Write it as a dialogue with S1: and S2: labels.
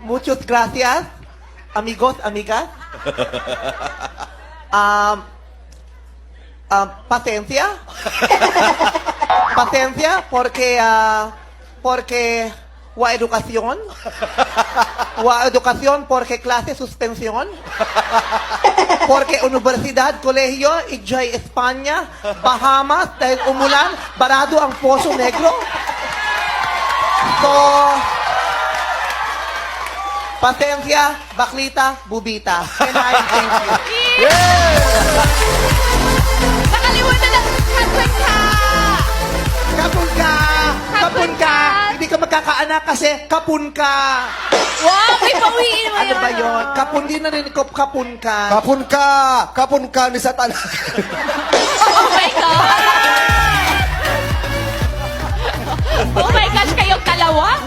S1: Muchas gracias, amigos, amigas. Paciencia. Paciencia, porque wa educación. Wa educación porque clase suspensión. Porque universidad, colegio, Ijay, España, Bahamas, dahil umulan, barado ang Poso Negro. So, paciencia, baklita, bubita. And I thank you.
S2: Nakalimutan na kapag ka!
S1: Kapun ka! Kapun ka! Hindi ka magkakaanak kasi kapun ka!
S2: Wow, may pauwiin mo
S1: Ano ba yun? Kapun din na rin ko, kapun ka.
S3: Kapun ka! Kapun ka ni Satan.
S2: Oh my God! Oh my gosh, kayong dalawa?